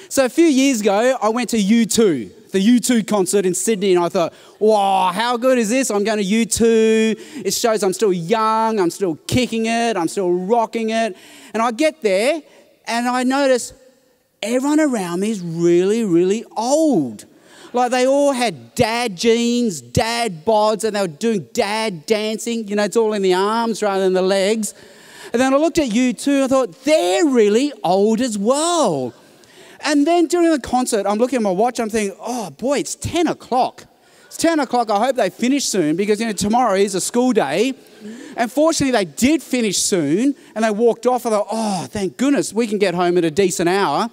So a few years ago, I went to U2, the U2 concert in Sydney, and I thought, wow, how good is this? I'm going to U2. It shows I'm still young, I'm still kicking it, I'm still rocking it. And I get there, and I notice everyone around me is really, really old. Like they all had dad jeans, dad bods, and they were doing dad dancing. You know, it's all in the arms rather than the legs. And then I looked at U2 and I thought, they're really old as well. And then during the concert, I'm looking at my watch, I'm thinking, oh boy, it's 10 o'clock. It's 10 o'clock, I hope they finish soon because, you know, tomorrow is a school day. And fortunately, they did finish soon and they walked off. I thought, oh, thank goodness, we can get home at a decent hour.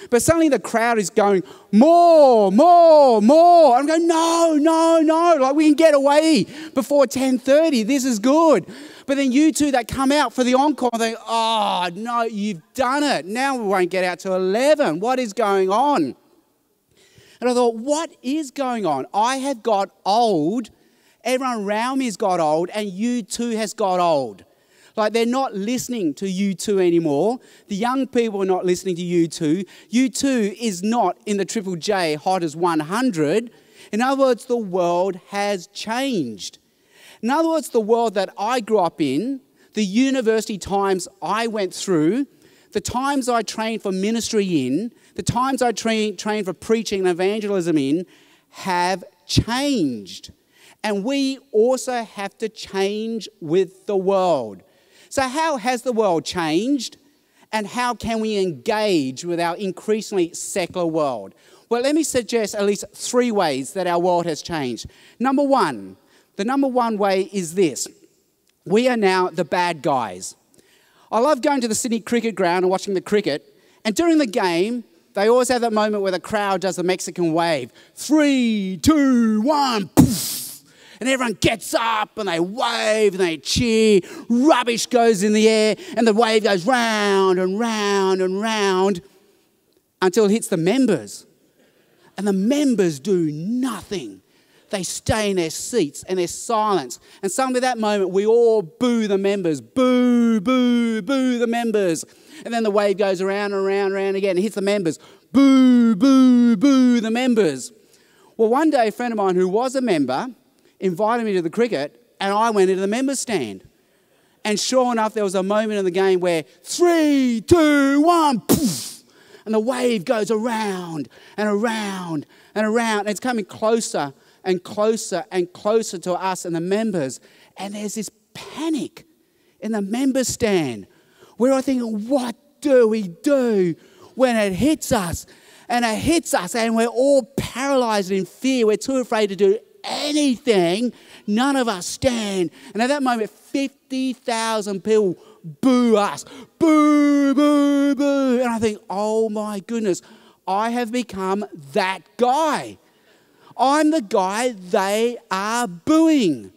But suddenly the crowd is going, more, more, more. I'm going, no, no, no. Like we can get away before 10:30. This is good. But then you two that come out for the encore, I think, oh, no, you've done it. Now we won't get out till 11. What is going on? And I thought, what is going on? I have got old. Everyone around me has got old. And you two has got old. Like they're not listening to U2 anymore. The young people are not listening to U2. U2 is not in the Triple J Hot as 100. In other words, the world has changed. In other words, the world that I grew up in, the university times I went through, the times I trained for ministry in, the times I trained for preaching and evangelism in, have changed. And we also have to change with the world. So how has the world changed? And how can we engage with our increasingly secular world? Well, let me suggest at least 3 ways that our world has changed. Number one, the number one way is this. We are now the bad guys. I love going to the Sydney cricket ground and watching the cricket. And during the game, they always have that moment where the crowd does the Mexican wave. 3, 2, 1, poof. And everyone gets up and they wave and they cheer. Rubbish goes in the air and the wave goes round and round and round until it hits the members. And the members do nothing. They stay in their seats and there's silence. And suddenly at that moment, we all boo the members. Boo, boo, boo the members. And then the wave goes around and around and around again and hits the members. Boo, boo, boo the members. Well, one day a friend of mine who was a member invited me to the cricket and I went into the members stand. And sure enough, there was a moment in the game where 3, 2, 1, poof, and the wave goes around and around and around. And it's coming closer and closer and closer to us and the members. And there's this panic in the members stand where I think, what do we do when it hits us? And it hits us and we're all paralyzed in fear. We're too afraid to do anything. None of us stand. And at that moment, 50,000 people boo us. Boo, boo, boo. And I think, oh my goodness, I have become that guy. I'm the guy they are booing.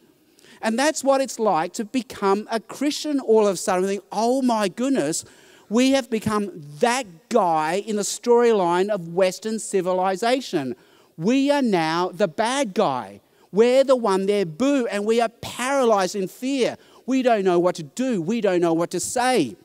And that's what it's like to become a Christian all of a sudden. I think, oh my goodness, we have become that guy in the storyline of Western civilization. We are now the bad guy. We're the one they boo, and we are paralyzed in fear. We don't know what to do. We don't know what to say.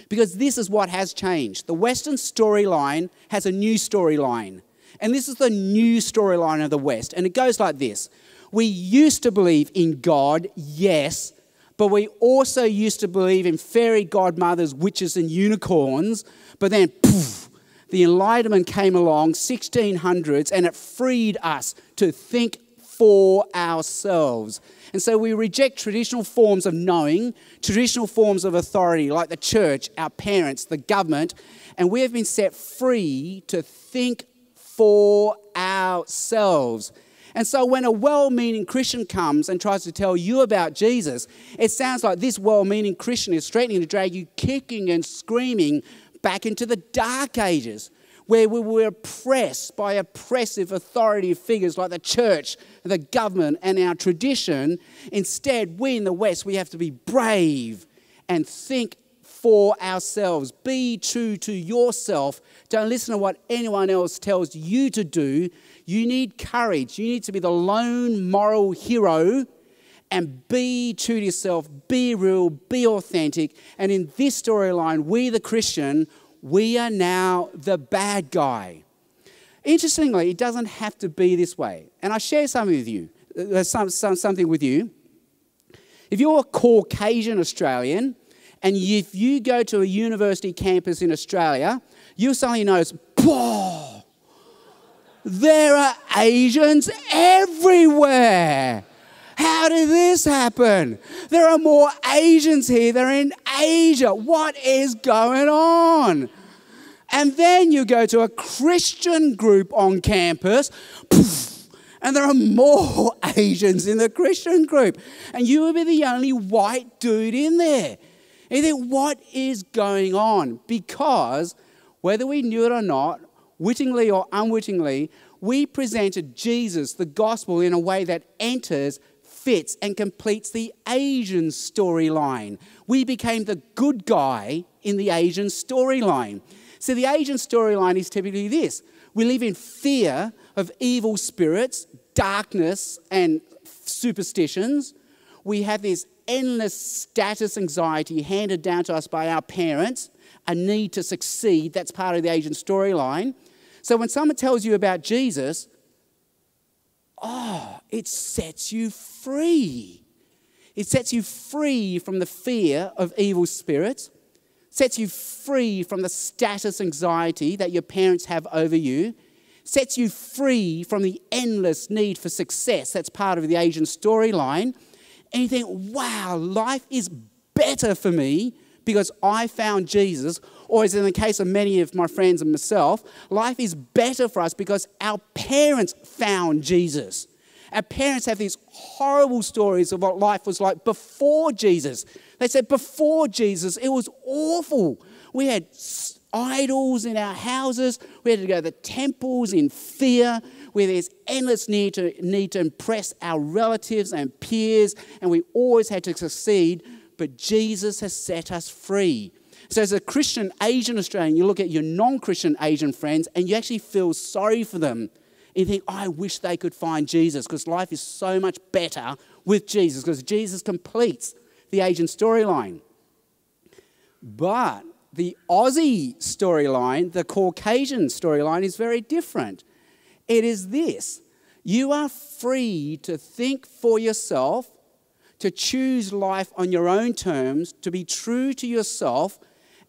Because this is what has changed. The Western storyline has a new storyline. And this is the new storyline of the West. And it goes like this. We used to believe in God, yes, but we also used to believe in fairy godmothers, witches and unicorns. But then, poof, the Enlightenment came along, 1600s, and it freed us to think for ourselves. And so we reject traditional forms of knowing, traditional forms of authority like the church, our parents, the government, and we have been set free to think for ourselves. And so when a well-meaning Christian comes and tries to tell you about Jesus, it sounds like this well-meaning Christian is threatening to drag you kicking and screaming back into the dark ages where we were oppressed by oppressive authority figures like the church, the government, and our tradition. Instead, we in the West, we have to be brave and think for ourselves. Be true to yourself. Don't listen to what anyone else tells you to do. You need courage. You need to be the lone moral hero and be true to yourself. Be real. Be authentic. And in this storyline, we the Christian, we are now the bad guy. Interestingly, it doesn't have to be this way. And I share something with you. Something with you. If you're a Caucasian Australian, and if you go to a university campus in Australia, you'll suddenly notice, whoa, there are Asians everywhere. How did this happen? There are more Asians here. They're in Asia. What is going on? And then you go to a Christian group on campus, and there are more Asians in the Christian group. And you will be the only white dude in there. And you think, what is going on? Because whether we knew it or not, wittingly or unwittingly, we presented Jesus, the gospel, in a way that enters, fits, and completes the Asian storyline. We became the good guy in the Asian storyline. So the Asian storyline is typically this. We live in fear of evil spirits, darkness, and superstitions. We have this endless status anxiety handed down to us by our parents, a need to succeed. That's part of the Asian storyline. So when someone tells you about Jesus, it sets you free. It sets you free from the fear of evil spirits, sets you free from the status anxiety that your parents have over you, sets you free from the endless need for success. That's part of the Asian storyline. And you think, wow, life is better for me because I found Jesus. Or as in the case of many of my friends and myself, life is better for us because our parents found Jesus. Our parents have these horrible stories of what life was like before Jesus. They said before Jesus, it was awful. We had idols in our houses. We had to go to the temples in fear, where there's endless need to impress our relatives and peers, and we always had to succeed. But Jesus has set us free. So as a Christian Asian Australian, you look at your non-Christian Asian friends and you actually feel sorry for them. And you think, I wish they could find Jesus because life is so much better with Jesus because Jesus completes the Asian storyline. But the Aussie storyline, the Caucasian storyline, is very different. It is this. You are free to think for yourself, to choose life on your own terms, to be true to yourself.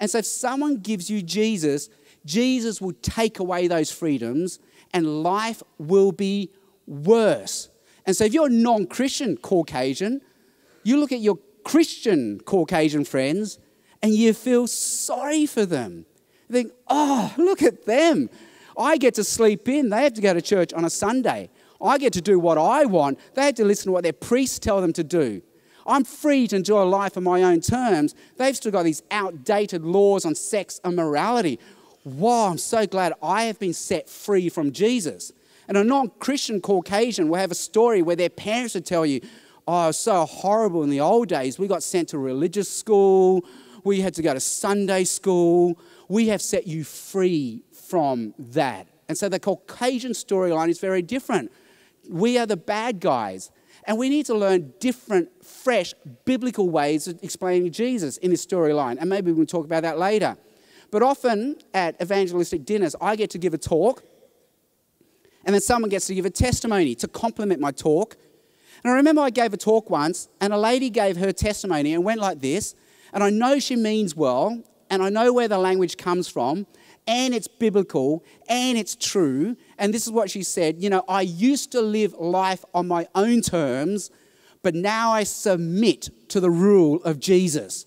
And so if someone gives you Jesus, Jesus will take away those freedoms and life will be worse. And so if you're a non-Christian Caucasian, you look at your Christian Caucasian friends and you feel sorry for them. You think, oh, look at them. I get to sleep in. They have to go to church on a Sunday. I get to do what I want. They have to listen to what their priests tell them to do. I'm free to enjoy life on my own terms. They've still got these outdated laws on sex and morality. Wow, I'm so glad I have been set free from Jesus. And a non-Christian Caucasian will have a story where their parents would tell you, oh, it was so horrible in the old days. We got sent to religious school. We had to go to Sunday school. We have set you free from that. And so the Caucasian storyline is very different. We are the bad guys. And we need to learn different, fresh, biblical ways of explaining Jesus in this storyline. And maybe we'll talk about that later. But often at evangelistic dinners, I get to give a talk. And then someone gets to give a testimony to complement my talk. And I remember I gave a talk once, and a lady gave her testimony and went like this. And I know she means well, and I know where the language comes from, and it's biblical, and it's true. And this is what she said. You know, I used to live life on my own terms, but now I submit to the rule of Jesus.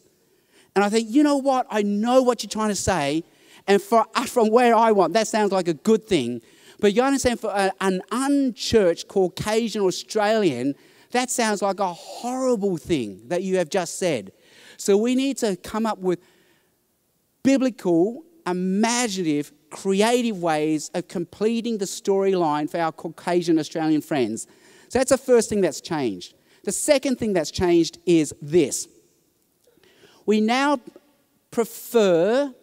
And I think, you know what? I know what you're trying to say. And from where I want, that sounds like a good thing. But you understand, for an unchurched Caucasian Australian, that sounds like a horrible thing that you have just said. So we need to come up with biblical, imaginative, creative ways of completing the storyline for our Caucasian Australian friends. So that's the first thing that's changed. The second thing that's changed is this. We now prefer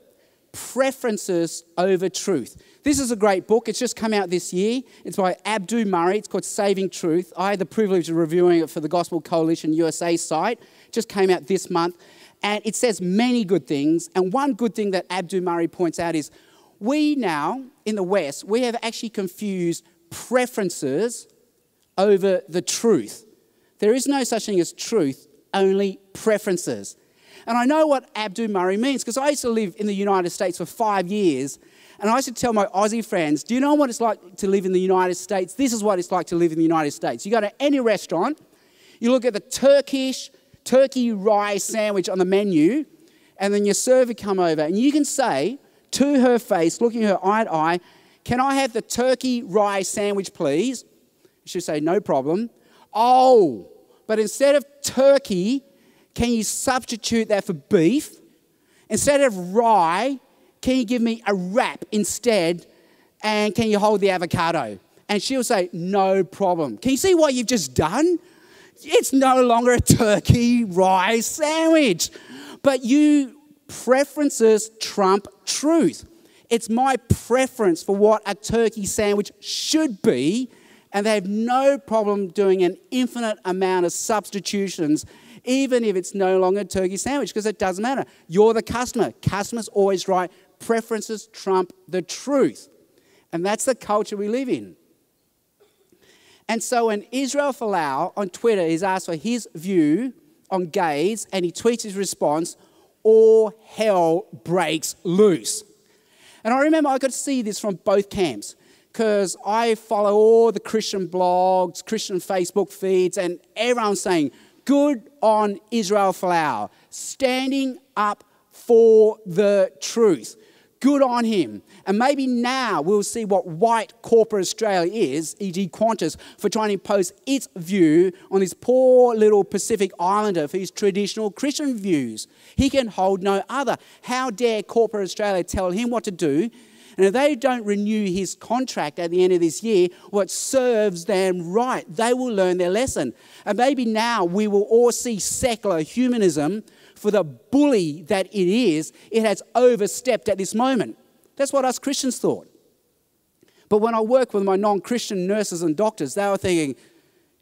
preferences over truth. This is a great book. It's just come out this year. It's by Abdu Murray. It's called Saving Truth. I had the privilege of reviewing it for the Gospel Coalition USA site. It just came out this month. And it says many good things. And one good thing that Abdu Murray points out is we now, in the West, we have actually confused preferences over the truth. There is no such thing as truth, only preferences. And I know what Abdu Murray means because I used to live in the United States for 5 years. And I used to tell my Aussie friends, do you know what it's like to live in the United States? This is what it's like to live in the United States. You go to any restaurant, you look at the turkey rye sandwich on the menu, and then your server come over and you can say to her face, looking her eye to eye, can I have the turkey rye sandwich, please? She'll say, no problem. Oh, but instead of turkey, can you substitute that for beef? Instead of rye, can you give me a wrap instead? And can you hold the avocado? And she'll say, no problem. Can you see what you've just done? It's no longer a turkey rye sandwich. But preferences trump truth. It's my preference for what a turkey sandwich should be, and they have no problem doing an infinite amount of substitutions, even if it's no longer a turkey sandwich, because it doesn't matter. You're the customer. Customer's always right. Preferences trump the truth. And that's the culture we live in. And so when Israel Folau on Twitter is asked for his view on gays, and he tweets his response, all hell breaks loose. And I remember I could see this from both camps because I follow all the Christian blogs, Christian Facebook feeds, and everyone's saying, good on Israel Folau, standing up for the truth. Good on him. And maybe now we'll see what white corporate Australia is, e.g. Qantas, for trying to impose its view on this poor little Pacific Islander for his traditional Christian views. He can hold no other. How dare corporate Australia tell him what to do? And if they don't renew his contract at the end of this year, what serves them right, they will learn their lesson. And maybe now we will all see secular humanism for the bully that it is. It has overstepped at this moment. That's what us Christians thought. But when I work with my non-Christian nurses and doctors, they were thinking,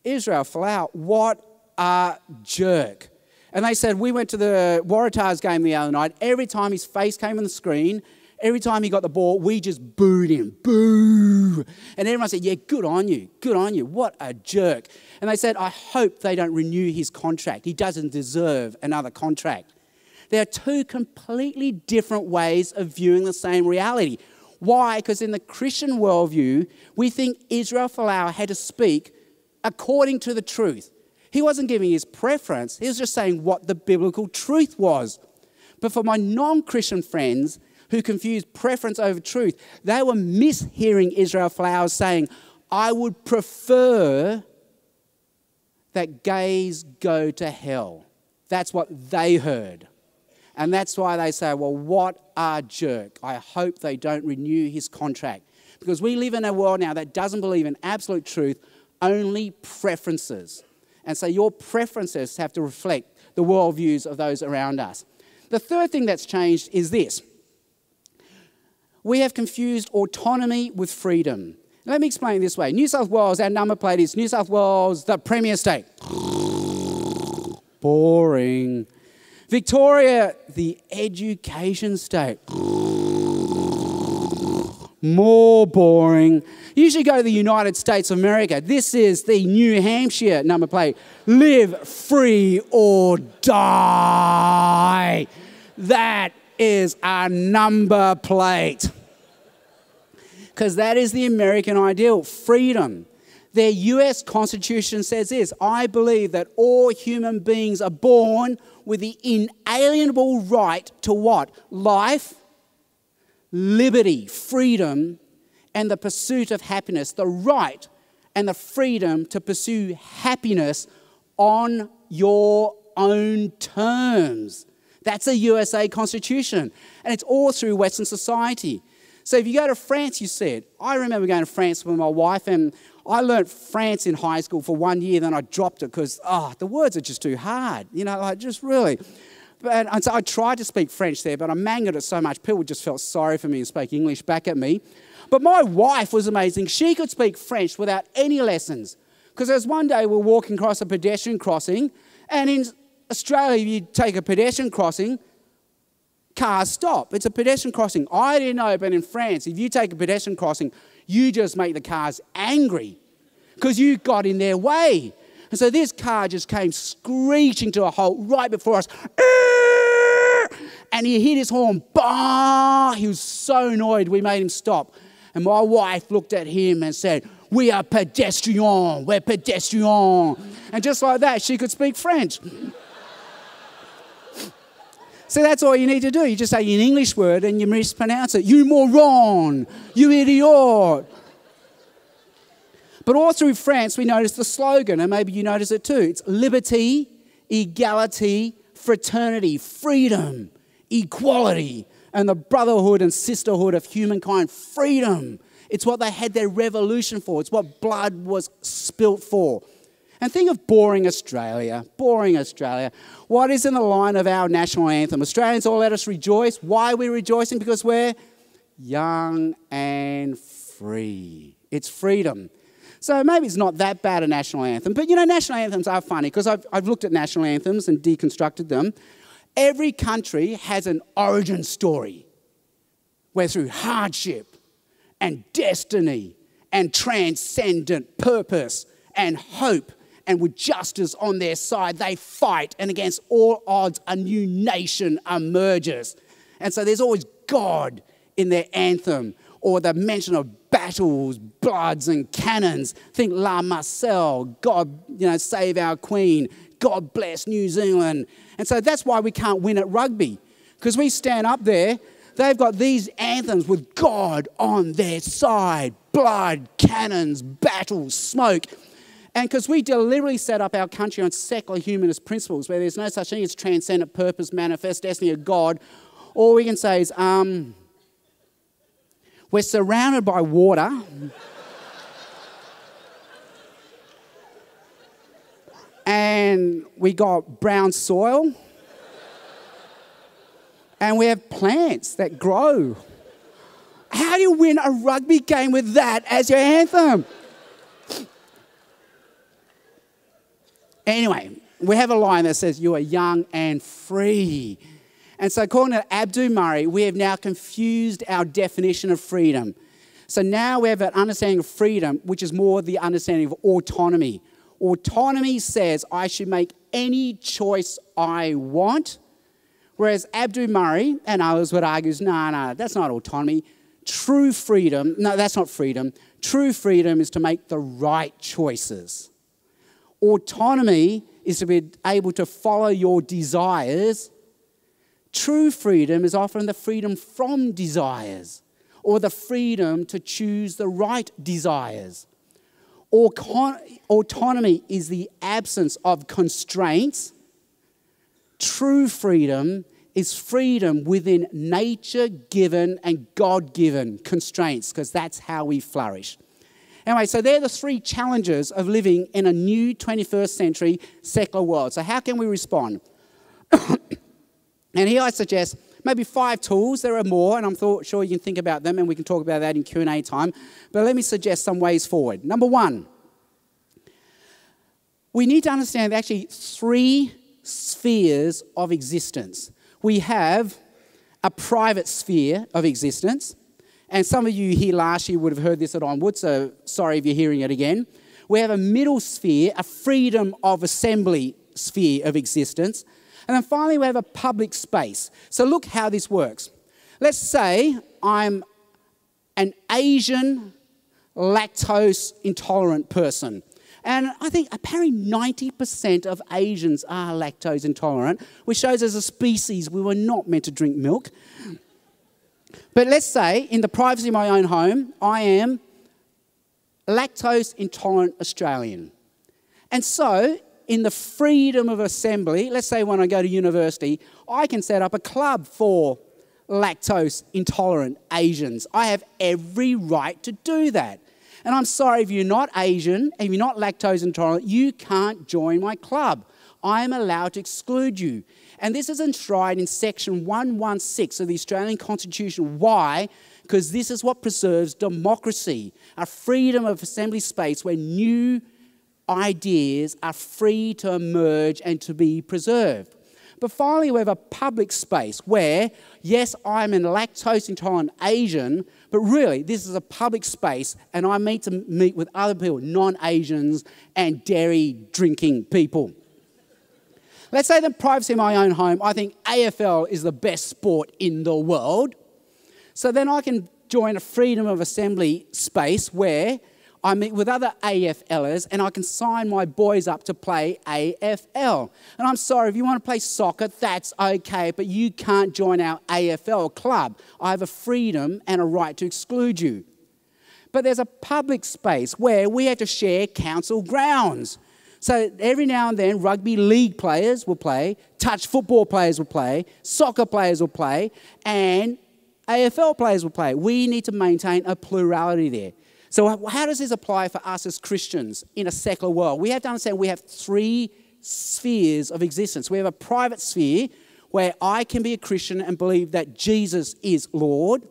Israel Folau, what a jerk. And they said, we went to the Waratahs game the other night. Every time his face came on the screen, every time he got the ball, we just booed him. Boo! And everyone said, yeah, good on you. Good on you. What a jerk. And they said, I hope they don't renew his contract. He doesn't deserve another contract. There are two completely different ways of viewing the same reality. Why? Because in the Christian worldview, we think Israel Folau had to speak according to the truth. He wasn't giving his preference. He was just saying what the biblical truth was. But for my non-Christian friends who confused preference over truth, they were mishearing Israel Folau saying, I would prefer that gays go to hell. That's what they heard. And that's why they say, well, what a jerk. I hope they don't renew his contract. Because we live in a world now that doesn't believe in absolute truth, only preferences. And so your preferences have to reflect the worldviews of those around us. The third thing that's changed is this. We have confused autonomy with freedom. Let me explain it this way. New South Wales, our number plate is New South Wales, the premier state. Boring. Victoria, the education state. More boring. You should go to the United States of America. This is the New Hampshire number plate. Live free or die. That is our number plate. Because that is the American ideal, freedom. Their US Constitution says this, I believe that all human beings are born with the inalienable right to what? Life, liberty, freedom, and the pursuit of happiness. The right and the freedom to pursue happiness on your own terms. That's a USA Constitution. And it's all through Western society. So if you go to France, you see it. I remember going to France with my wife, and I learnt France in high school for 1 year, then I dropped it because, the words are just too hard. Just really. And so I tried to speak French there, but I mangled it so much, people just felt sorry for me and spoke English back at me. But my wife was amazing. She could speak French without any lessons. Because there was one day we were walking across a pedestrian crossing, and Australia, if you take a pedestrian crossing, cars stop. It's a pedestrian crossing. I didn't know, but in France, if you take a pedestrian crossing, you just make the cars angry because you got in their way. And so this car just came screeching to a halt right before us. And he hit his horn. Bah! He was so annoyed we made him stop. And my wife looked at him and said, "We are pedestrians. We're pedestrians." And just like that, she could speak French. So that's all you need to do. You just say an English word and you mispronounce it. You moron. You idiot. But all through France, we notice the slogan, and maybe you notice it too. It's liberty, equality, fraternity, freedom, equality, and the brotherhood and sisterhood of humankind. Freedom. It's what they had their revolution for. It's what blood was spilt for. And think of boring Australia. Boring Australia. What is in the line of our national anthem? Australians, all let us rejoice. Why are we rejoicing? Because we're young and free. It's freedom. So maybe it's not that bad a national anthem. But, you know, national anthems are funny because I've looked at national anthems and deconstructed them. Every country has an origin story where through hardship and destiny and transcendent purpose and hope and with justice on their side, they fight, and against all odds, a new nation emerges. And so there's always God in their anthem, or the mention of battles, bloods, and cannons. Think La Marcelle, God, save our Queen, God bless New Zealand. And so that's why we can't win at rugby, because we stand up there, they've got these anthems with God on their side, blood, cannons, battles, smoke. And because we deliberately set up our country on secular humanist principles where there's no such thing as transcendent purpose, manifest destiny of God, all we can say is, we're surrounded by water. And we got brown soil. And we have plants that grow. How do you win a rugby game with that as your anthem? Anyway, we have a line that says, "You are young and free." And so according to Abdu Murray, we have now confused our definition of freedom. So now we have an understanding of freedom, which is more the understanding of autonomy. Autonomy says I should make any choice I want, whereas Abdu Murray and others would argue, no, that's not autonomy. True freedom, no, that's not freedom. True freedom is to make the right choices. Autonomy is to be able to follow your desires. True freedom is often the freedom from desires, or the freedom to choose the right desires. Autonomy is the absence of constraints. True freedom is freedom within nature-given and God-given constraints, because that's how we flourish. Anyway, so they're the three challenges of living in a new 21st century secular world. So how can we respond? And here I suggest maybe 5 tools. There are more, and I'm sure you can think about them, and we can talk about that in Q&A time. But let me suggest some ways forward. Number 1, we need to understand actually 3 spheres of existence. We have a private sphere of existence. And some of you here last year would have heard this at Onward, so sorry if you're hearing it again. We have a middle sphere, a freedom of assembly sphere of existence. And then finally, we have a public space. So look how this works. Let's say I'm an Asian lactose intolerant person. And I think apparently 90% of Asians are lactose intolerant, which shows as a species we were not meant to drink milk. But let's say, in the privacy of my own home, I am a lactose intolerant Australian. And so, in the freedom of assembly, let's say when I go to university, I can set up a club for lactose intolerant Asians. I have every right to do that. And I'm sorry, if you're not Asian, if you're not lactose intolerant, you can't join my club. I am allowed to exclude you. And this is enshrined in section 116 of the Australian Constitution. Why? Because this is what preserves democracy, a freedom of assembly space where new ideas are free to emerge and to be preserved. But finally, we have a public space where, yes, I'm a lactose intolerant Asian, but really, this is a public space, and I meet with other people, non-Asians and dairy-drinking people. Let's say the privacy of my own home, I think AFL is the best sport in the world. So then I can join a freedom of assembly space where I meet with other AFLers and I can sign my boys up to play AFL. And I'm sorry, if you want to play soccer, that's okay, but you can't join our AFL club. I have a freedom and a right to exclude you. But there's a public space where we have to share council grounds. So every now and then, rugby league players will play, touch football players will play, soccer players will play, and AFL players will play. We need to maintain a plurality there. So how does this apply for us as Christians in a secular world? We have to understand we have three spheres of existence. We have a private sphere where I can be a Christian and believe that Jesus is Lord.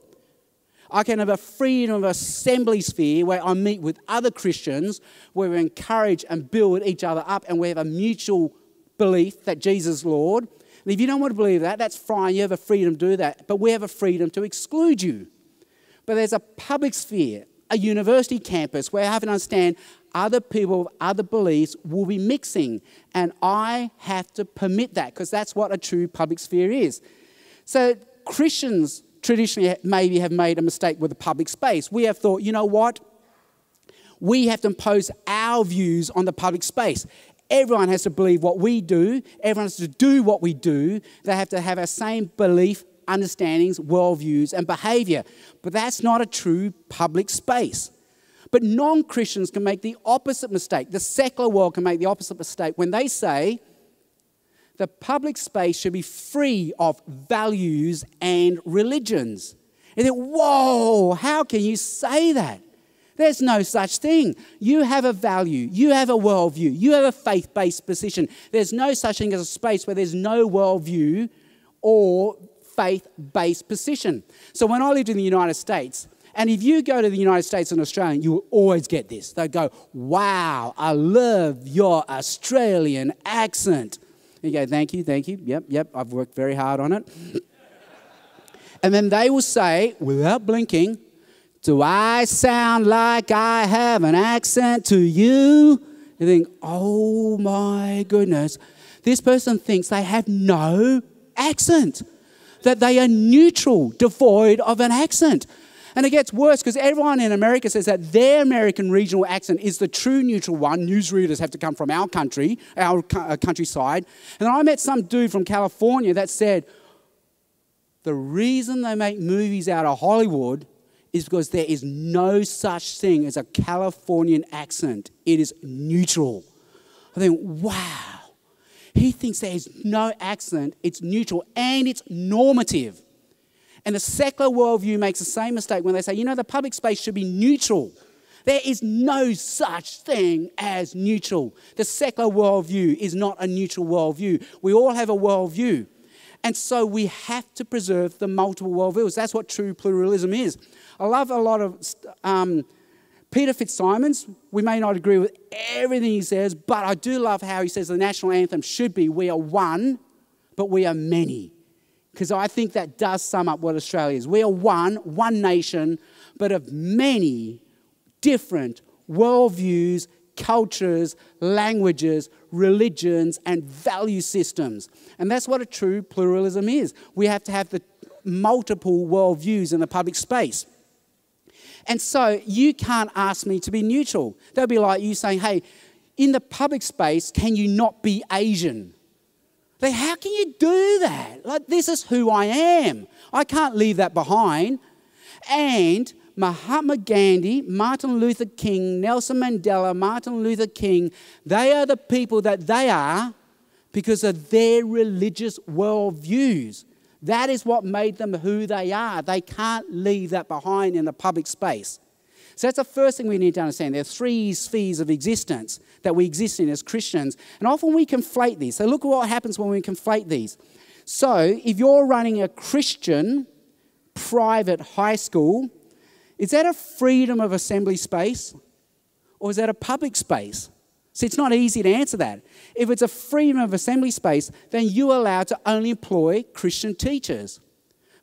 I can have a freedom of assembly sphere where I meet with other Christians, where we encourage and build each other up, and we have a mutual belief that Jesus is Lord. And if you don't want to believe that, that's fine. You have a freedom to do that. But we have a freedom to exclude you. But there's a public sphere, a university campus, where I have to understand other people of other beliefs will be mixing. And I have to permit that because that's what a true public sphere is. So Christians traditionally maybe have made a mistake with the public space. We have thought, you know what? We have to impose our views on the public space. Everyone has to believe what we do. Everyone has to do what we do. They have to have our same belief, understandings, worldviews, and behaviour. But that's not a true public space. But non-Christians can make the opposite mistake. The secular world can make the opposite mistake when they say the public space should be free of values and religions. And think, whoa, how can you say that? There's no such thing. You have a value. You have a worldview. You have a faith-based position. There's no such thing as a space where there's no worldview or faith-based position. So when I lived in the United States, and if you go to the United States and Australia, you will always get this. They go, wow, I love your Australian accent. You go, thank you, yep, I've worked very hard on it. And then they will say, without blinking, do I sound like I have an accent to you? You think, oh my goodness. This person thinks they have no accent, that they are neutral, devoid of an accent. And it gets worse because everyone in America says that their American regional accent is the true neutral one. Newsreaders have to come from our country, our countryside. And I met some dude from California that said, the reason they make movies out of Hollywood is because there is no such thing as a Californian accent. It is neutral. I think, wow. He thinks there is no accent, it's neutral, and it's normative. And the secular worldview makes the same mistake when they say, you know, the public space should be neutral. There is no such thing as neutral. The secular worldview is not a neutral worldview. We all have a worldview. And so we have to preserve the multiple worldviews. That's what true pluralism is. I love a lot of Peter Fitzsimons. We may not agree with everything he says, but I do love how he says the national anthem should be, we are one, but we are many. Because I think that does sum up what Australia is. We are one nation, but of many different worldviews, cultures, languages, religions, and value systems. And that's what a true pluralism is. We have to have the multiple worldviews in the public space. And so you can't ask me to be neutral. That'll be like you saying, hey, in the public space, can you not be Asian? Like, how can you do that? Like, this is who I am. I can't leave that behind. And Mahatma Gandhi, Martin Luther King, Nelson Mandela, Martin Luther King, they are the people that they are because of their religious worldviews. That is what made them who they are. They can't leave that behind in the public space. So that's the first thing we need to understand. There are three spheres of existence that we exist in as Christians. And often we conflate these. So look at what happens when we conflate these. So if you're running a Christian private high school, is that a freedom of assembly space or is that a public space? See, it's not easy to answer that. If it's a freedom of assembly space, then you're allowed to only employ Christian teachers.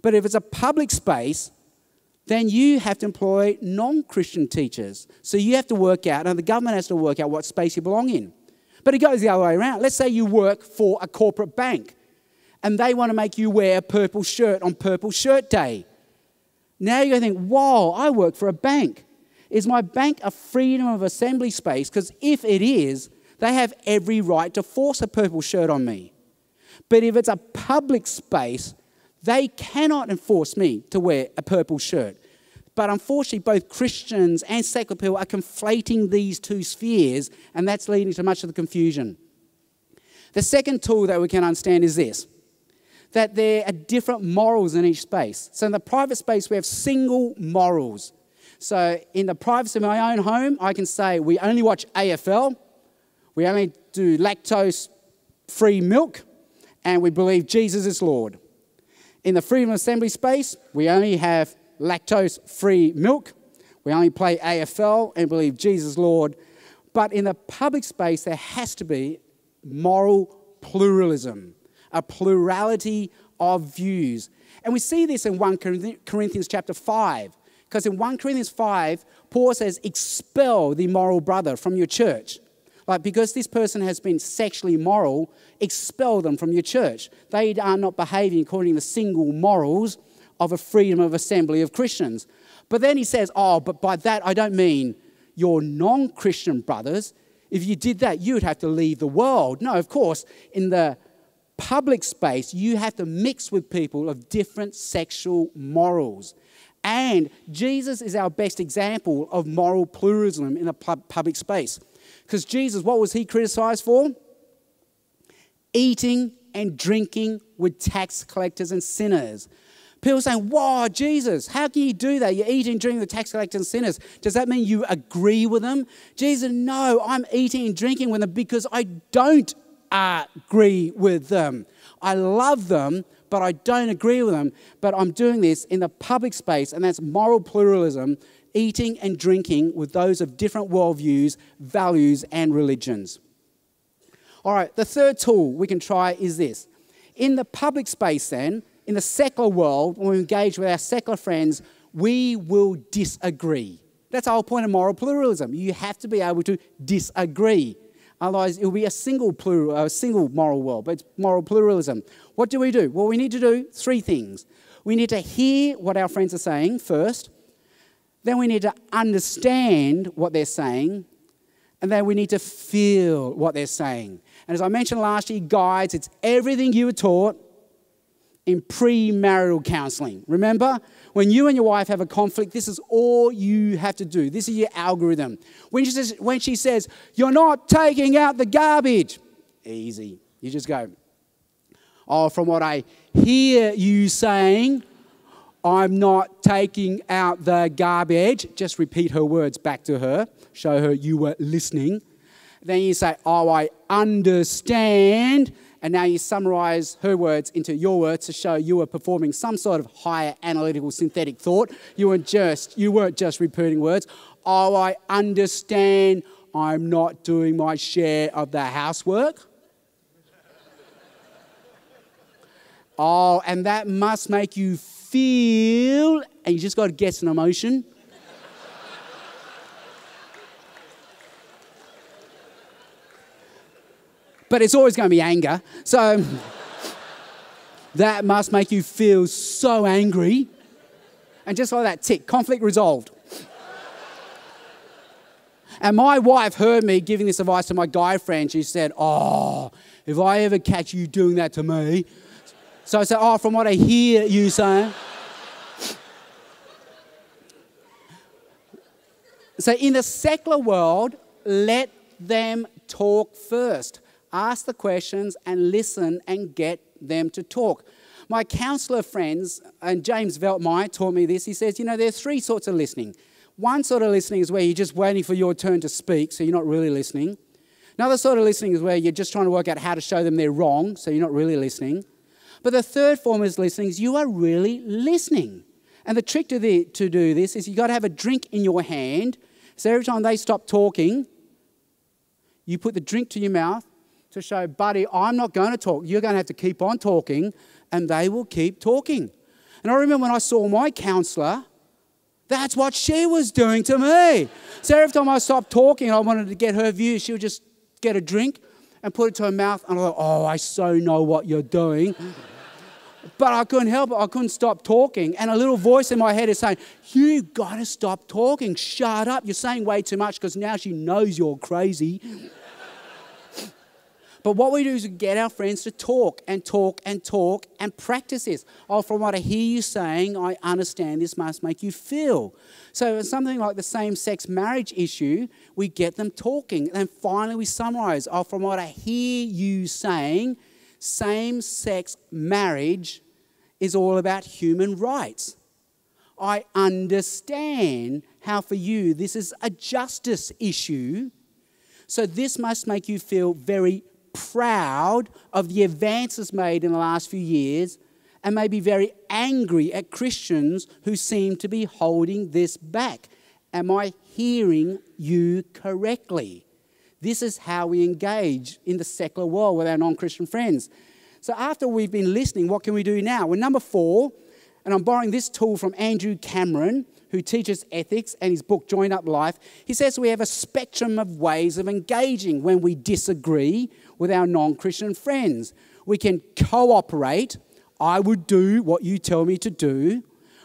But if it's a public space, then you have to employ non-Christian teachers. So you have to work out, and the government has to work out what space you belong in. But it goes the other way around. Let's say you work for a corporate bank, and they want to make you wear a purple shirt on Purple Shirt Day. Now you're going to think, whoa, I work for a bank. Is my bank a freedom of assembly space? Because if it is, they have every right to force a purple shirt on me. But if it's a public space, they cannot enforce me to wear a purple shirt. But unfortunately, both Christians and secular people are conflating these two spheres, and that's leading to much of the confusion. The second tool that we can understand is this, that there are different morals in each space. So in the private space, we have single morals. So in the privacy of my own home, I can say we only watch AFL, we only do lactose-free milk, and we believe Jesus is Lord. In the freedom of assembly space, we only have lactose-free milk, we only play AFL and believe Jesus is Lord. But in the public space, there has to be moral pluralism, a plurality of views. And we see this in 1 Corinthians chapter 5. Because in 1 Corinthians 5, Paul says, expel the immoral brother from your church. Like, because this person has been sexually immoral, expel them from your church. They are not behaving according to the single morals of a freedom of assembly of Christians. But then he says, oh, but by that I don't mean your non-Christian brothers. If you did that, you would have to leave the world. No, of course, in the public space, you have to mix with people of different sexual morals. And Jesus is our best example of moral pluralism in the public space. Because Jesus, what was he criticized for? Eating and drinking with tax collectors and sinners. People saying, wow, Jesus, how can you do that? You're eating and drinking with tax collectors and sinners. Does that mean you agree with them? Jesus, no, I'm eating and drinking with them because I don't agree with them. I love them, but I don't agree with them. But I'm doing this in the public space, and that's moral pluralism, eating and drinking with those of different worldviews, values, and religions. All right, the third tool we can try is this. In the public space then, in the secular world, when we engage with our secular friends, we will disagree. That's the whole point of moral pluralism. You have to be able to disagree. Otherwise, it will be a single moral world, but it's moral pluralism. What do? Well, we need to do three things. We need to hear what our friends are saying first. Then we need to understand what they're saying. And then we need to feel what they're saying. And as I mentioned last year, guides, it's everything you were taught in premarital counselling. Remember? When you and your wife have a conflict, this is all you have to do. This is your algorithm. When she says, you're not taking out the garbage, easy. You just go, oh, from what I hear you saying, I'm not taking out the garbage. Just repeat her words back to her. Show her you were listening. Then you say, oh, I understand. And now you summarize her words into your words to show you were performing some sort of higher analytical synthetic thought. You weren't just repeating words. Oh, I understand. I'm not doing my share of the housework. Oh, and that must make you feel, and you just got to guess an emotion. But it's always going to be anger. So that must make you feel so angry. And just like that, tick, conflict resolved. And my wife heard me giving this advice to my guy friend. She said, oh, if I ever catch you doing that to me. So I said, oh, from what I hear you saying. So in the secular world, let them talk first. Ask the questions and listen and get them to talk. My counsellor friends, and James Veltmeyer taught me this, he says, you know, there are three sorts of listening. One sort of listening is where you're just waiting for your turn to speak, so you're not really listening. Another sort of listening is where you're just trying to work out how to show them they're wrong, so you're not really listening. But the third form of listening is you are really listening. And the trick to do this is you've got to have a drink in your hand, so every time they stop talking, You put the drink to your mouth to show, buddy, I'm not going to talk. You're going to have to keep on talking, and they will keep talking. And I remember when I saw my counsellor, that's what she was doing to me. So every time I stopped talking, I wanted to get her view, she would just get a drink and put it to her mouth, and I thought, oh, I so know what you're doing. But I couldn't help it. I couldn't stop talking. And a little voice in my head is saying, you got to stop talking. Shut up. You're saying way too much, because now she knows you're crazy. But what we do is we get our friends to talk and talk and talk and practice this. Oh, from what I hear you saying, I understand this must make you feel. So something like the same-sex marriage issue, we get them talking. And then finally we summarize. Oh, from what I hear you saying, same-sex marriage is all about human rights. I understand how for you this is a justice issue. So this must make you feel very proud of the advances made in the last few years, and maybe very angry at Christians who seem to be holding this back. Am I hearing you correctly? This is how we engage in the secular world with our non-Christian friends. So after we've been listening, what can we do now? Well, number 4, and I'm borrowing this tool from Andrew Cameron, who teaches ethics, and his book, Join Up Life. He says we have a spectrum of ways of engaging when we disagree with our non-Christian friends. We can cooperate. I would do what you tell me to do.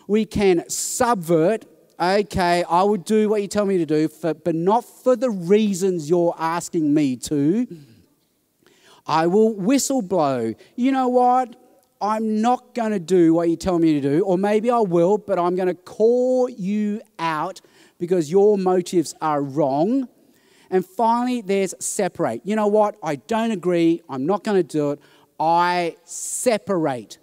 We can subvert. Okay, I would do what you tell me to do, but not for the reasons you're asking me to. I will whistleblow. You know what? I'm not going to do what you tell me to do, or maybe I will, but I'm going to call you out because your motives are wrong. And finally, there's separate. You know what? I don't agree. I'm not going to do it. I separate.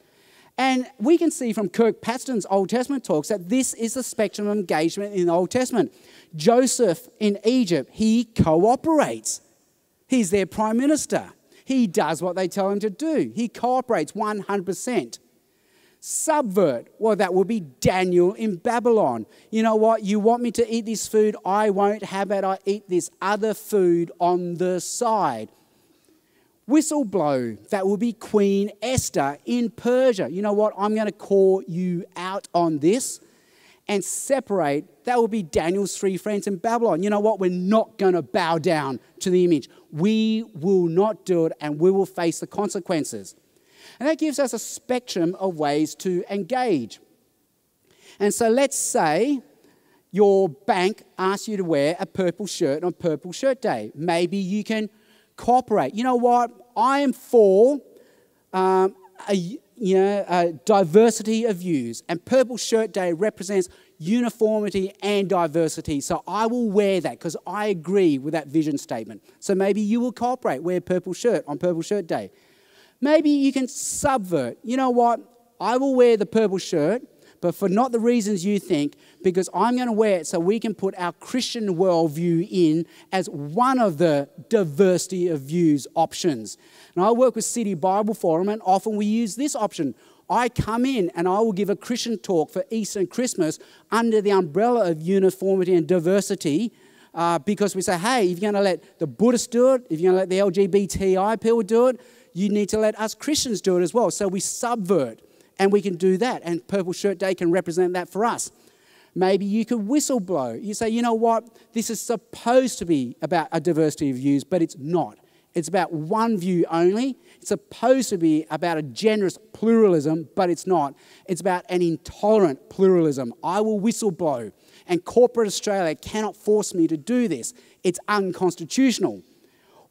And we can see from Kirkpatrick's Old Testament talks that this is the spectrum of engagement in the Old Testament. Joseph in Egypt, he cooperates. He's their prime minister. He does what they tell him to do. He cooperates 100%. Subvert, well, that would be Daniel in Babylon. You know what? You want me to eat this food? I won't have it. I eat this other food on the side. Whistleblow, that will be Queen Esther in Persia. You know what? I'm going to call you out on this. And separate, that will be Daniel's 3 friends in Babylon. You know what? We're not going to bow down to the image. We will not do it, and we will face the consequences. And that gives us a spectrum of ways to engage. And so let's say your bank asks you to wear a purple shirt on Purple Shirt Day. Maybe you can cooperate. You know what? I am for a diversity of views. And Purple Shirt Day represents uniformity and diversity. So I will wear that because I agree with that vision statement. So maybe you will cooperate, wear a purple shirt on Purple Shirt Day. Maybe you can subvert. You know what? I will wear the purple shirt, but for not the reasons you think, because I'm going to wear it so we can put our Christian worldview in as one of the diversity of views options. And I work with City Bible Forum, and often we use this option. I come in and I will give a Christian talk for Easter and Christmas under the umbrella of uniformity and diversity, because we say, hey, if you're going to let the Buddhists do it, if you're going to let the LGBTI people do it, you need to let us Christians do it as well. So we subvert, and we can do that, and Purple Shirt Day can represent that for us. Maybe you could whistleblow. You say, you know what, this is supposed to be about a diversity of views, but it's not. It's about one view only. It's supposed to be about a generous pluralism, but it's not. It's about an intolerant pluralism. I will whistleblow, and corporate Australia cannot force me to do this. It's unconstitutional.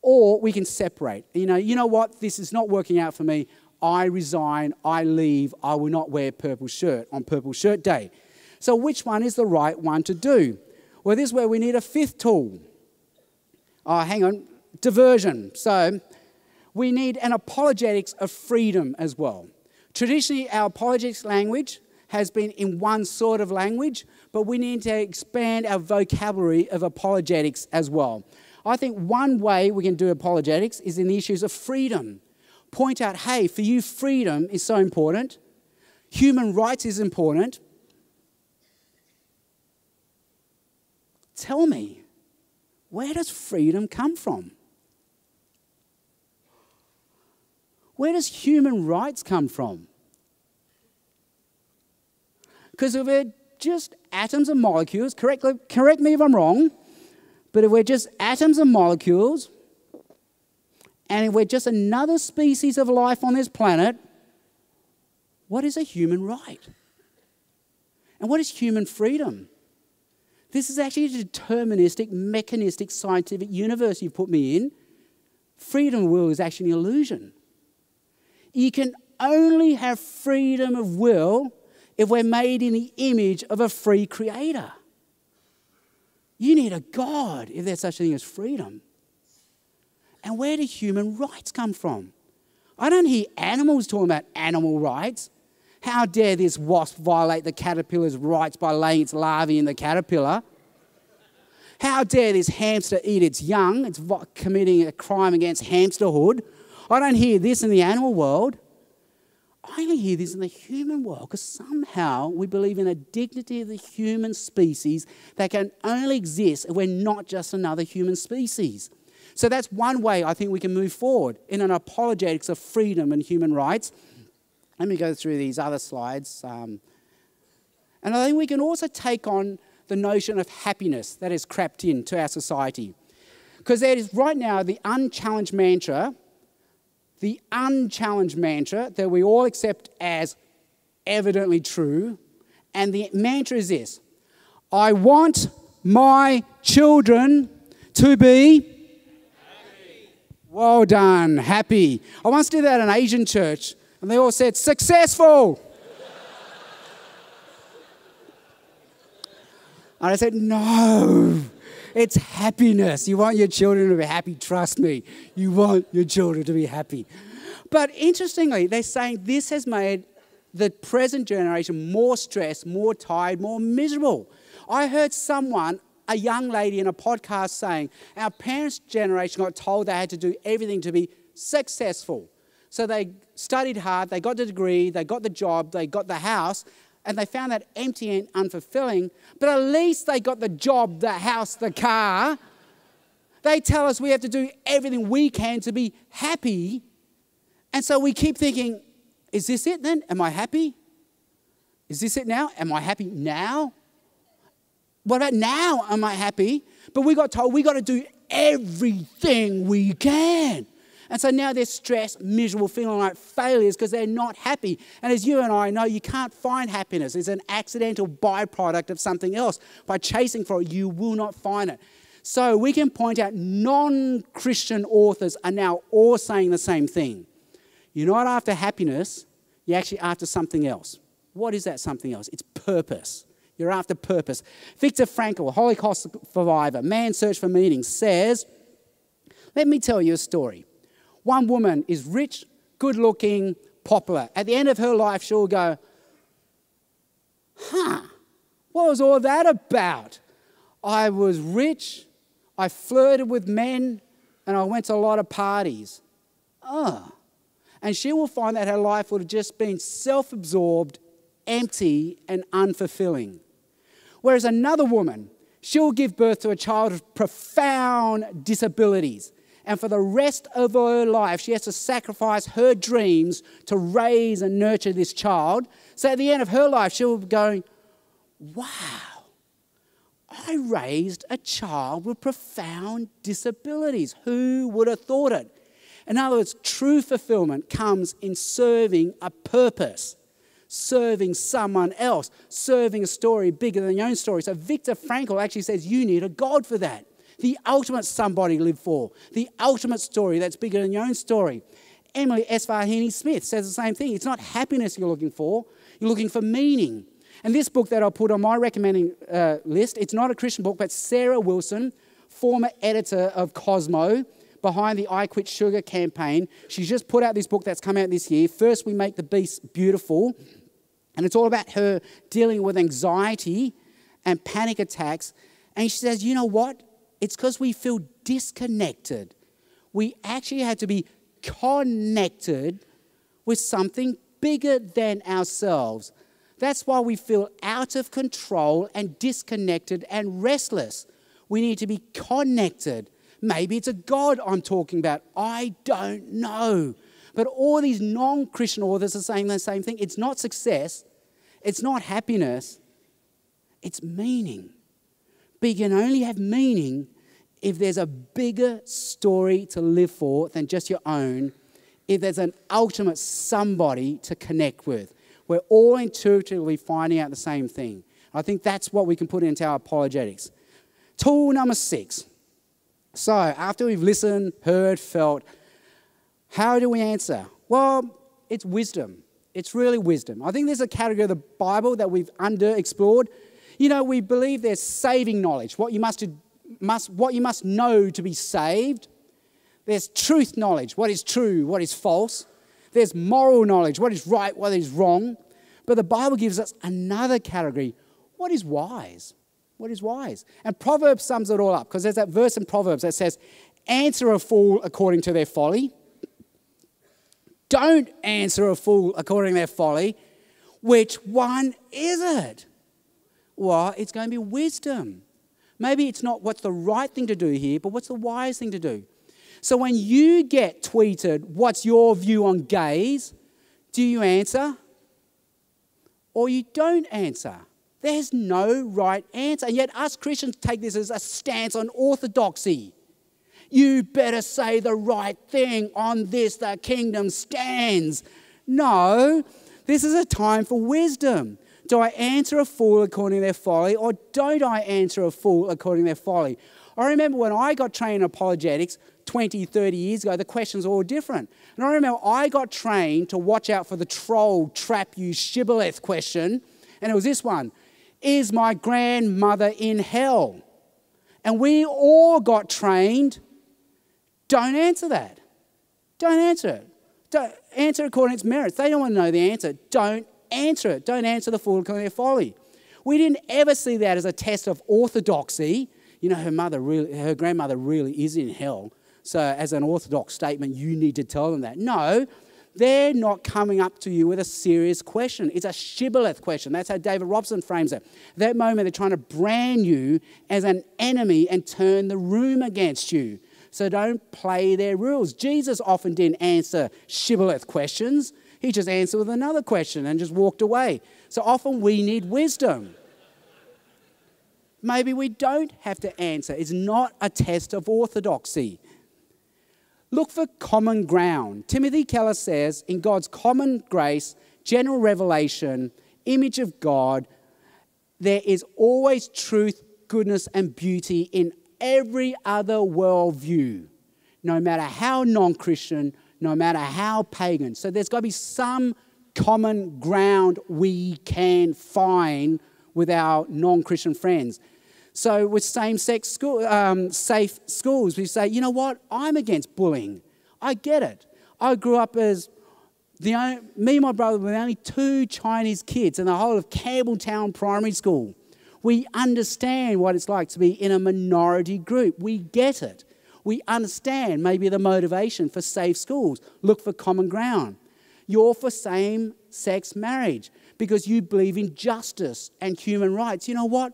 Or we can separate. You know what, this is not working out for me. I resign, I leave, I will not wear a purple shirt on Purple Shirt Day. So which one is the right one to do? Well, this is where we need a 5th tool. Oh, hang on. Diversion. So we need an apologetics of freedom as well. Traditionally, our apologetics language has been in one sort of language, but we need to expand our vocabulary of apologetics as well. I think one way we can do apologetics is in the issues of freedom. Point out, hey, for you, freedom is so important. Human rights is important. Tell me, where does freedom come from? Where does human rights come from? Because if we're just atoms and molecules, correct me if I'm wrong, but if we're just atoms and molecules, and if we're just another species of life on this planet, what is a human right? And what is human freedom? This is actually a deterministic, mechanistic, scientific universe you've put me in. Freedom of will is actually an illusion. You can only have freedom of will if we're made in the image of a free creator. You need a God if there's such a thing as freedom. And where do human rights come from? I don't hear animals talking about animal rights. How dare this wasp violate the caterpillar's rights by laying its larvae in the caterpillar? How dare this hamster eat its young? It's committing a crime against hamsterhood. I don't hear this in the animal world. I only hear this in the human world because somehow we believe in a dignity of the human species that can only exist if we're not just another human species. So that's one way I think we can move forward in an apologetics of freedom and human rights. Let me go through these other slides. And I think we can also take on the notion of happiness that has crept into our society. Because there is right now the unchallenged mantra that we all accept as evidently true. And the mantra is this: I want my children to be happy. Well done, happy. I once did that in an Asian church, and they all said, successful. And I said, no, it's happiness. You want your children to be happy, trust me. You want your children to be happy. But interestingly, they're saying this has made the present generation more stressed, more tired, more miserable. I heard someone, a young lady in a podcast saying, our parents' generation got told they had to do everything to be successful. So they studied hard, they got the degree, they got the job, they got the house, and they found that empty and unfulfilling, but at least they got the job, the house, the car. They tell us we have to do everything we can to be happy. And so we keep thinking, is this it then? Am I happy? Is this it now? Am I happy now? What about now? Am I happy? But we got told we got to do everything we can. And so now they're stressed, miserable, feeling like failures because they're not happy. And as you and I know, you can't find happiness. It's an accidental byproduct of something else. By chasing for it, you will not find it. So we can point out non-Christian authors are now all saying the same thing. You're not after happiness, you're actually after something else. What is that something else? It's purpose. You're after purpose. Viktor Frankl, a Holocaust survivor, Man's Search for Meaning, says, let me tell you a story. One woman is rich, good-looking, popular. At the end of her life, she'll go, what was all that about? I was rich, I flirted with men, and I went to a lot of parties. And she will find that her life would have just been self-absorbed, empty, and unfulfilling. Whereas another woman, she'll give birth to a child with profound disabilities. And for the rest of her life, she has to sacrifice her dreams to raise and nurture this child. So at the end of her life, she'll be going, wow, I raised a child with profound disabilities. Who would have thought it? In other words, true fulfillment comes in serving a purpose, serving someone else, serving a story bigger than your own story. So Viktor Frankl actually says you need a God for that. The ultimate somebody to live for. The ultimate story that's bigger than your own story. Emily Esfahani-Smith says the same thing. It's not happiness you're looking for. You're looking for meaning. And this book that I'll put on my recommending list, it's not a Christian book, but Sarah Wilson, former editor of Cosmo, behind the I Quit Sugar campaign. She's just put out this book that's come out this year, First We Make the Beast Beautiful. And it's all about her dealing with anxiety and panic attacks. And she says, you know what? It's because we feel disconnected. We actually have to be connected with something bigger than ourselves. That's why we feel out of control and disconnected and restless. We need to be connected. Maybe it's a God I'm talking about. I don't know. But all these non-Christian authors are saying the same thing. It's not success. It's not happiness. It's meaning. But you can only have meaning if there's a bigger story to live for than just your own, if there's an ultimate somebody to connect with. We're all intuitively finding out the same thing. I think that's what we can put into our apologetics. Tool number 6. So after we've listened, heard, felt, how do we answer? Well, it's wisdom. It's really wisdom. I think there's a category of the Bible that we've underexplored. You know, we believe there's saving knowledge, what you must know to be saved. There's truth knowledge, what is true, what is false. There's moral knowledge, what is right, what is wrong. But the Bible gives us another category, what is wise? What is wise? And Proverbs sums it all up, because there's that verse in Proverbs that says, answer a fool according to their folly. Don't answer a fool according to their folly. Which one is it? Well, it's going to be wisdom. Maybe it's not what's the right thing to do here, but what's the wise thing to do. So when you get tweeted, what's your view on gays? Do you answer? Or you don't answer? There's no right answer. And yet us Christians take this as a stance on orthodoxy. You better say the right thing. On this the kingdom stands. No, this is a time for wisdom. Do I answer a fool according to their folly, or don't I answer a fool according to their folly? I remember when I got trained in apologetics 20, 30 years ago, the questions were all different. And I remember I got trained to watch out for the troll, trap you, shibboleth question. And it was this one: is my grandmother in hell? And we all got trained, don't answer that. Don't answer it. Don't answer according to its merits. They don't want to know the answer. Don't answer it. Don't answer the fool according to their folly. We didn't ever see that as a test of orthodoxy. You know, her grandmother really is in hell. So as an orthodox statement, you need to tell them that. No, they're not coming up to you with a serious question. It's a shibboleth question. That's how David Robson frames it. At that moment, they're trying to brand you as an enemy and turn the room against you. So don't play their rules. Jesus often didn't answer shibboleth questions. He just answered with another question and just walked away. So often we need wisdom. Maybe we don't have to answer. It's not a test of orthodoxy. Look for common ground. Timothy Keller says, in God's common grace, general revelation, image of God, there is always truth, goodness, and beauty in every other worldview, no matter how non-Christian, no matter how pagan. So there's got to be some common ground we can find with our non-Christian friends. So with same-sex safe schools, we say, you know what? I'm against bullying. I get it. I grew up as me and my brother were the only 2 Chinese kids in the whole of Campbelltown Primary School. We understand what it's like to be in a minority group. We get it. We understand maybe the motivation for safe schools. Look for common ground. You're for same-sex marriage because you believe in justice and human rights. You know what?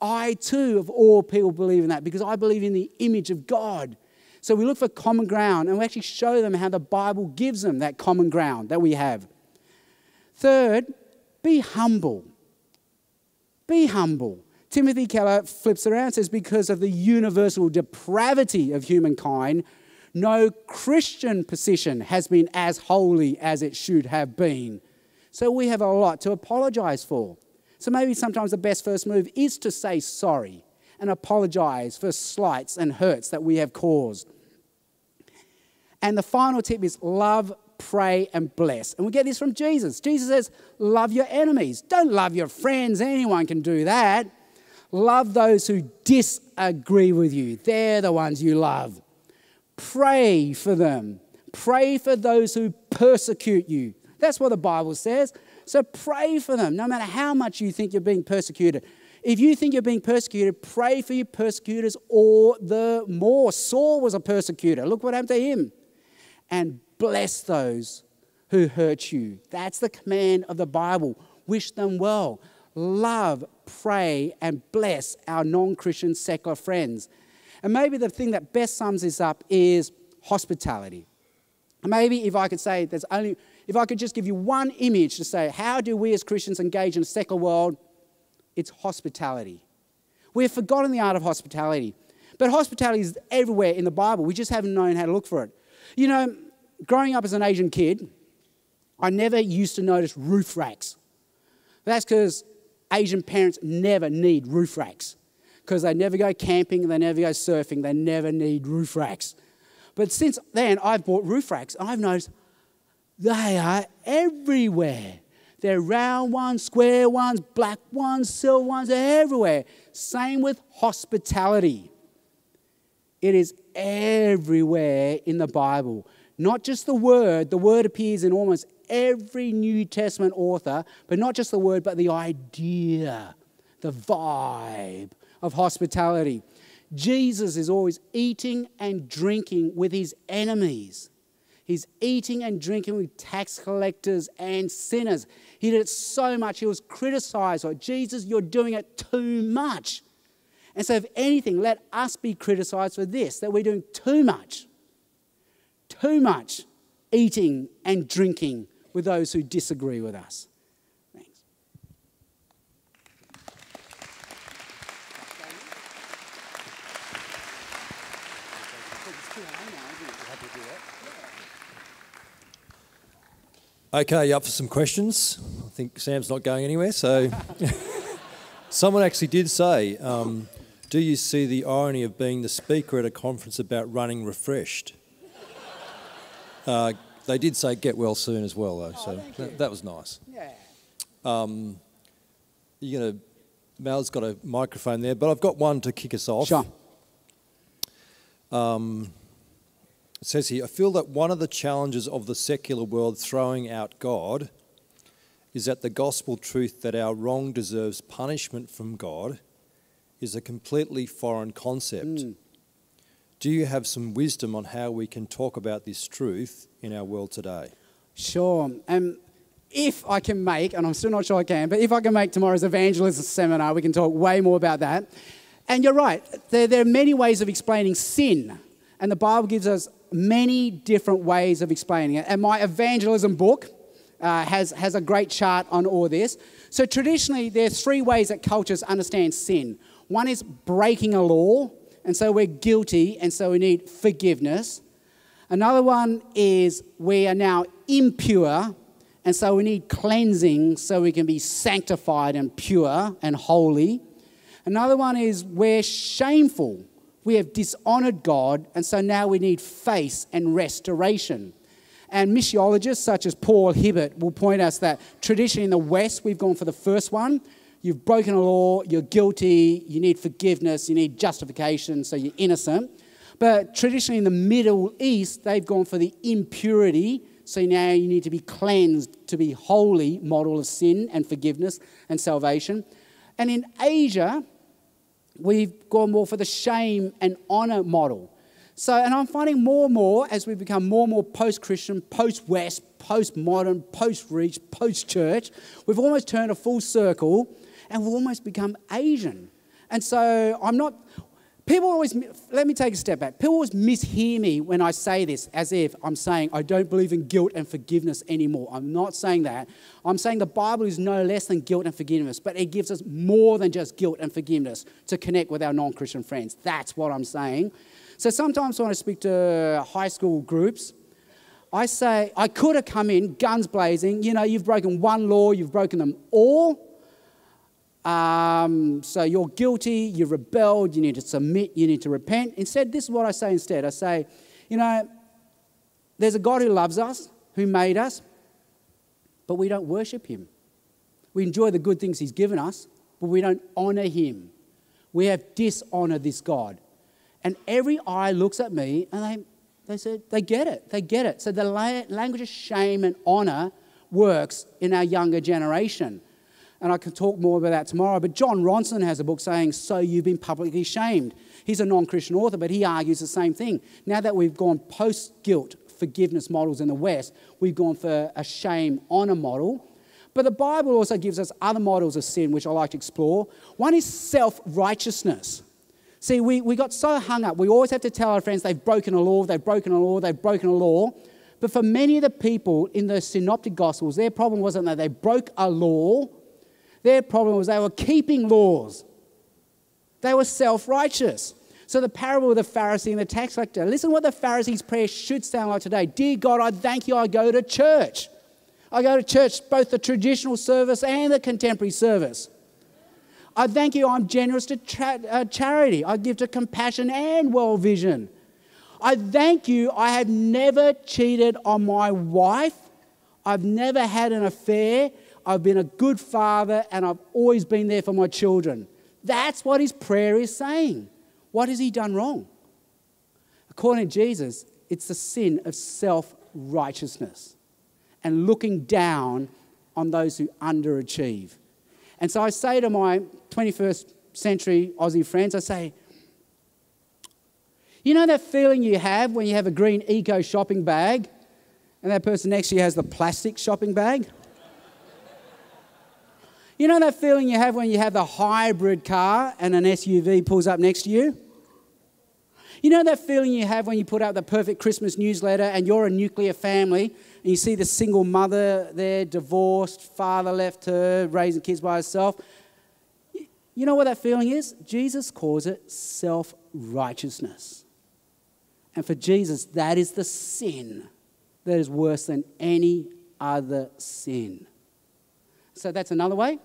I too, of all people, believe in that because I believe in the image of God. So we look for common ground and we actually show them how the Bible gives them that common ground that we have. Third, be humble. Be humble. Timothy Keller flips around and says, because of the universal depravity of humankind, no Christian position has been as holy as it should have been. So we have a lot to apologize for. So maybe sometimes the best first move is to say sorry and apologize for slights and hurts that we have caused. And the final tip is love, pray, and bless. And we get this from Jesus. Jesus says, love your enemies. Don't love your friends. Anyone can do that. Love those who disagree with you. They're the ones you love. Pray for them. Pray for those who persecute you. That's what the Bible says. So pray for them, no matter how much you think you're being persecuted. If you think you're being persecuted, pray for your persecutors all the more. Saul was a persecutor. Look what happened to him. And bless those who hurt you. That's the command of the Bible. Wish them well. Love, pray, and bless our non-Christian secular friends. And maybe the thing that best sums this up is hospitality. Maybe if I could say if I could just give you one image to say, how do we as Christians engage in a secular world? It's hospitality. We've forgotten the art of hospitality. But hospitality is everywhere in the Bible. We just haven't known how to look for it. You know, growing up as an Asian kid, I never used to notice roof racks. That's because Asian parents never need roof racks. Because they never go camping, they never go surfing, they never need roof racks. But since then, I've bought roof racks, and I've noticed they are everywhere. They're round ones, square ones, black ones, silver ones, they're everywhere. Same with hospitality. It is everywhere in the Bible. Not just the word appears in almost every New Testament author, but not just the word, but the idea, the vibe of hospitality. Jesus is always eating and drinking with his enemies. He's eating and drinking with tax collectors and sinners. He did it so much, he was criticized. Like, Jesus, you're doing it too much. And so if anything, let us be criticized for this, that we're doing too much eating and drinking with those who disagree with us. Thanks. Okay, you up for some questions? I think Sam's not going anywhere, so... Someone actually did say, do you see the irony of being the speaker at a conference about running refreshed? They did say get well soon as well, though, so that was nice. Yeah. Mel's got a microphone there, but I've got one to kick us off. Sure. It says here, I feel that one of the challenges of the secular world throwing out God is that the gospel truth that our wrong deserves punishment from God is a completely foreign concept. Do you have some wisdom on how we can talk about this truth in our world today? Sure. If I can make, and I'm still not sure I can, but if I can make tomorrow's evangelism seminar, we can talk way more about that. And you're right, there are many ways of explaining sin, and the Bible gives us many different ways of explaining it. And my evangelism book has a great chart on all this. So traditionally, there are three ways that cultures understand sin. One is breaking a law, and so we're guilty, and so we need forgiveness. Another one is we are now impure, and so we need cleansing so we can be sanctified and pure and holy. Another one is we're shameful. We have dishonored God, and so now we need face and restoration. And missiologists such as Paul Hibbert will point us that traditionally in the West, we've gone for the first one. You've broken a law, you're guilty, you need forgiveness, you need justification, so you're innocent. But traditionally in the Middle East, they've gone for the impurity, so now you need to be cleansed to be holy, model of sin and forgiveness and salvation. And in Asia, we've gone more for the shame and honor model. So, and I'm finding more and more, as we become more and more post-Christian, post-West, post-modern, post-reach, post-church, we've almost turned a full circle and we've almost become Asian. And so people always, let me take a step back. People always mishear me when I say this as if I'm saying I don't believe in guilt and forgiveness anymore. I'm not saying that. I'm saying the Bible is no less than guilt and forgiveness, but it gives us more than just guilt and forgiveness to connect with our non-Christian friends. That's what I'm saying. So sometimes when I speak to high school groups, I say, I could have come in guns blazing, you've broken one law, you've broken them all. So you're guilty, you've rebelled, you need to submit, you need to repent. Instead, this is what I say instead. I say, there's a God who loves us, who made us, but we don't worship him. We enjoy the good things he's given us, but we don't honor him. We have dishonored this God. And every eye looks at me and they said, they get it. So the language of shame and honor works in our younger generation. And I can talk more about that tomorrow. But John Ronson has a book saying, So You've Been Publicly Shamed. He's a non-Christian author, but he argues the same thing. Now that we've gone post-guilt forgiveness models in the West, we've gone for a shame-honor model. But the Bible also gives us other models of sin, which I like to explore. One is self-righteousness. See, we got so hung up. We always have to tell our friends they've broken a law, they've broken a law, they've broken a law. But for many of the people in the synoptic gospels, their problem wasn't that they broke a law. Their problem was they were keeping laws. They were self-righteous. So the parable of the Pharisee and the tax collector, listen what the Pharisee's prayer should sound like today. Dear God, I thank you I go to church. I go to church, both the traditional service and the contemporary service. I thank you I'm generous to charity. I give to compassion and world vision. I thank you I have never cheated on my wife. I've never had an affair. I've been a good father and I've always been there for my children. That's what his prayer is saying. What has he done wrong? According to Jesus, it's the sin of self-righteousness and looking down on those who underachieve. And so I say to my 21st century Aussie friends, I say, you know that feeling you have when you have a green eco shopping bag and that person next to you has the plastic shopping bag? You know that feeling you have when you have the hybrid car and an SUV pulls up next to you? You know that feeling you have when you put out the perfect Christmas newsletter and you're a nuclear family and you see the single mother there, divorced, father left her, raising kids by herself? You know what that feeling is? Jesus calls it self-righteousness. And for Jesus, that is the sin that is worse than any other sin. So that's another way.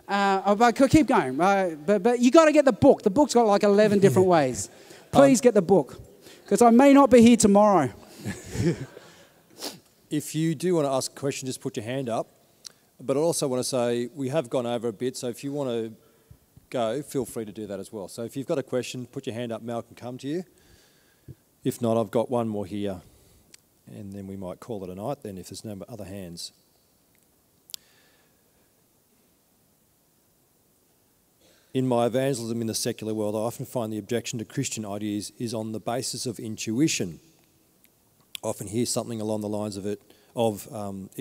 I could keep going, but you got to get the book. The book's got like 11 different ways. Please get the book, because I may not be here tomorrow. If you do want to ask a question, just put your hand up. But I also want to say we have gone over a bit, so if you want to go, feel free to do that as well. So if you've got a question, put your hand up, Mel can come to you. If not, I've got one more here, and then we might call it a night then if there's no other hands. In my evangelism in the secular world, I often find the objection to Christian ideas is on the basis of intuition. I often hear something along the lines of it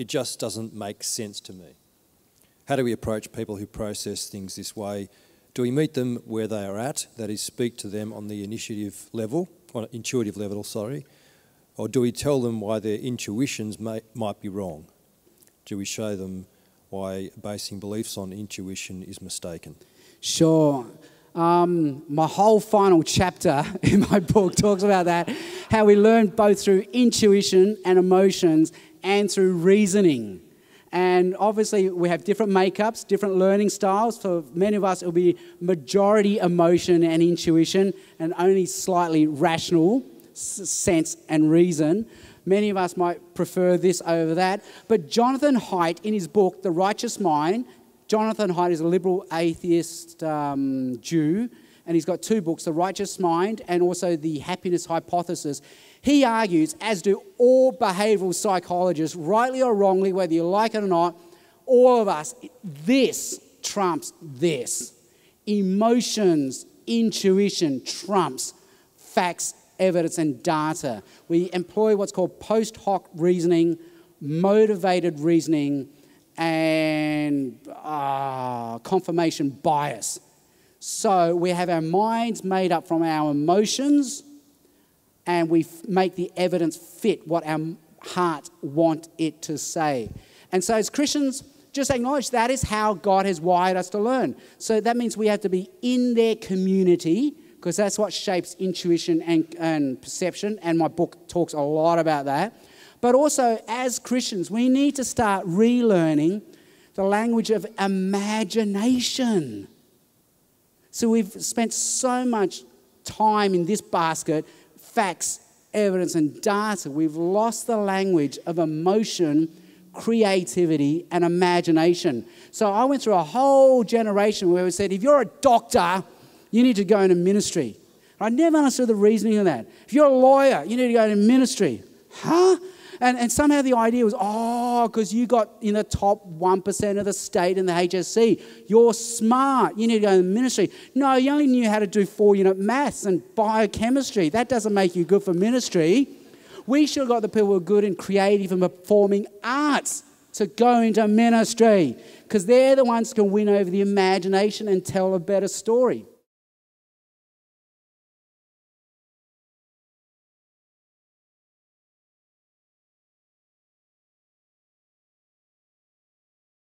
just doesn't make sense to me. How do we approach people who process things this way? Do we meet them where they are at, that is, speak to them on the intuitive level, or do we tell them why their intuitions might be wrong? Do we show them why basing beliefs on intuition is mistaken? Sure. My whole final chapter in my book talks about that, how we learn both through intuition and emotions and through reasoning. And obviously we have different makeups, different learning styles. For many of us, it will be majority emotion and intuition and only slightly rational sense and reason. Many of us might prefer this over that. But Jonathan Haidt, in his book, The Righteous Mind, Jonathan Haidt is a liberal atheist Jew, and he's got two books, The Righteous Mind and also The Happiness Hypothesis. He argues, as do all behavioural psychologists, rightly or wrongly, whether you like it or not, all of us, this trumps this. Emotions, intuition trumps facts, evidence and data. We employ what's called post hoc reasoning, motivated reasoning, and confirmation bias. So we have our minds made up from our emotions and we make the evidence fit what our heart want it to say. And so as Christians, just acknowledge that is how God has wired us to learn. So that means we have to be in their community, because that's what shapes intuition and perception, and my book talks a lot about that. But also, as Christians, we need to start relearning the language of imagination. So we've spent so much time in this basket, facts, evidence, and data. We've lost the language of emotion, creativity, and imagination. So I went through a whole generation where we said, if you're a doctor, you need to go into ministry. I never understood the reasoning of that. If you're a lawyer, you need to go into ministry. Huh? And somehow the idea was, because you got in the top 1% of the state in the HSC. You're smart. You need to go into ministry. No, you only knew how to do 4-unit maths and biochemistry. That doesn't make you good for ministry. We should have got the people who are good in creative and performing arts to go into ministry, because they're the ones who can win over the imagination and tell a better story.